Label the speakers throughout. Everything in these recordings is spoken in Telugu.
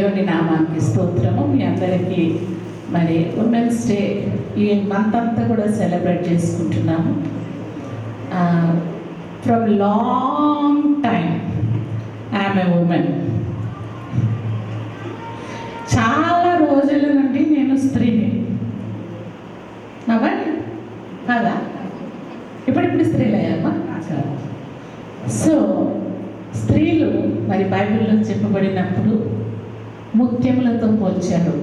Speaker 1: దేవుని నామానికి స్తోత్రము. మీ అందరికీ మరి ఉమెన్స్ డే ఈ మంత్ అంతా కూడా సెలబ్రేట్ చేసుకుంటున్నాము. From long time I'm a women. చాలా రోజుల నుండి నేను స్త్రీని అవ్వండి కదా, ఇప్పుడు స్త్రీలు అయ్యామా? సో స్త్రీలు మరి బైబిల్లో చెప్పబడినప్పుడు ముత్యములతో పోల్చారు.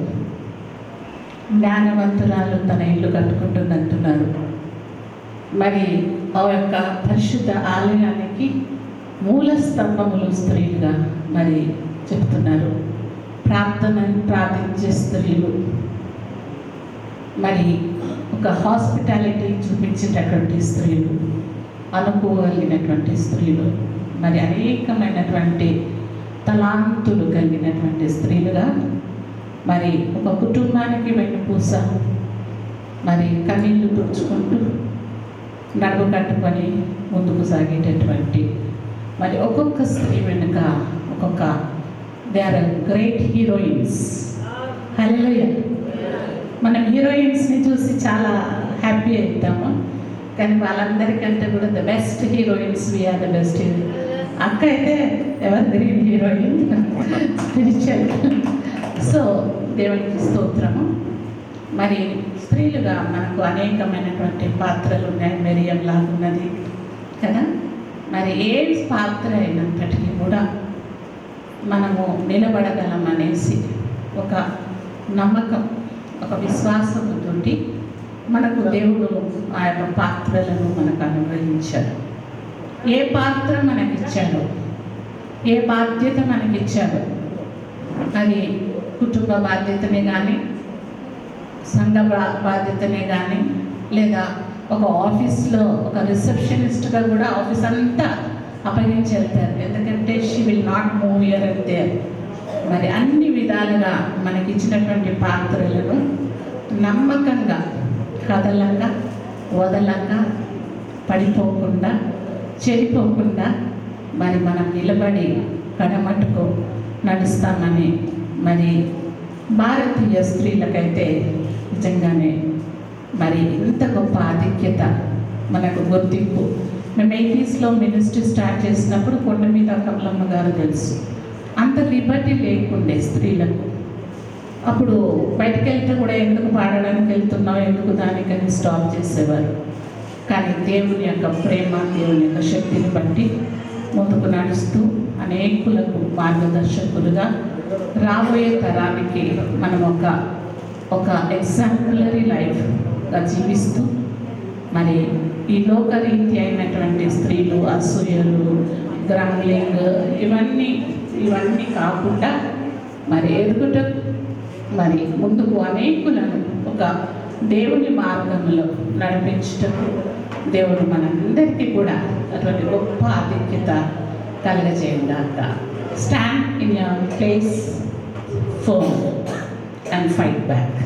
Speaker 1: జ్ఞానవంతురాలు తన ఇల్లు కట్టుకుంటుందంటున్నారు. మరి ఆ యొక్క పరిశుద్ధ ఆలయానికి మూల స్తంభములు స్త్రీలుగా మరి చెప్తున్నారు. ప్రార్థించే స్త్రీలు, మరి ఒక హాస్పిటాలిటీ చూపించేటటువంటి స్త్రీలు, అనుకోగలిగినటువంటి స్త్రీలు, మరి అనేకమైనటువంటి తలాంతులు కలిగినటువంటి స్త్రీలుగా మరి ఒక కుటుంబానికి వెన్నుపూస, మరి కన్నీళ్లు తుడుచుకుంటూ నడుము కట్టుకొని ముందుకు సాగేటటువంటి మరి ఒక్కొక్క స్త్రీ వెనుక ఒక్కొక్క they are great heroines. Hallelujah. మనం హీరోయిన్స్ని చూసి చాలా హ్యాపీ అవుతాము, కానీ వాళ్ళందరికంటే కూడా the best heroines, we're the best heroine. అక్క అయితే evergreen heroine, spiritual. So దేవునికి స్తోత్రము. మరి స్త్రీలుగా మనకు అనేకమైనటువంటి పాత్రలు ఉన్నాయి. మెరియం లాగున్నది కదా. మరి ఏ పాత్ర అయినప్పటికీ కూడా మనము నిలబడగలం అనేసి ఒక నమ్మకం, ఒక విశ్వాసంతో మనకు దేవుడు ఆ యొక్క పాత్రలను మనకు అనుగ్రహించాడు. ఏ పాత్ర మనకిచ్చాడో, ఏ బాధ్యత మనకిచ్చాడో, అది కుటుంబ బాధ్యతనే కానీ, సంఘ బాధ్యతనే కానీ, లేదా ఒక ఆఫీస్లో ఒక రిసెప్షనిస్ట్గా కూడా ఆఫీస్ అంతా అప్పగించి వెళ్తారు. ఎందుకంటే she will not move here and there. మరి అన్ని విధాలుగా మనకి ఇచ్చినటువంటి పాత్రలను నమ్మకంగా కదలక, వదలక, పడిపోకుండా, చెడిపోకుండా మరి మనం నిలబడి కడమట్టుకు నడుస్తామని మరి భారతీయ స్త్రీలకైతే నిజంగానే మరి ఇంత గొప్ప ఆధిక్యత, మనకు గుర్తింపు. మేము 80sలో మినిస్ట్రీ స్టార్ట్ చేసినప్పుడు కొండ మీద కమలమ్మ గారు తెలుసు. అంత లిబర్టీ లేకుండే స్త్రీలకు. అప్పుడు బయటకు వెళ్తే కూడా ఎందుకు పాడడానికి వెళ్తున్నావు, ఎందుకు దానికని స్టాప్ చేసేవారు. కానీ దేవుని యొక్క ప్రేమ, దేవుని యొక్క శక్తిని బట్టి ముందుకు నడుస్తూ అనేకులకు మార్గదర్శకులుగా రాబోయే తరానికి మనం ఒక ఎగ్జాంపులరీ లైఫ్గా జీవిస్తూ మరి ఈ లోకరీతి అయినటువంటి స్త్రీలు, అసూయలు, గ్రంబ్లింగ్ ఇవన్నీ కాకుండా మరి ఎదుగుట, మరి ముందుకు అనేకులను ఒక దేవుని మార్గంలో నడిపించటకు దేవుడు మనందరికీ కూడా అటువంటి గొప్ప ఆధిక్యత కలగజేయండాక. Stand in your place firm and fight back.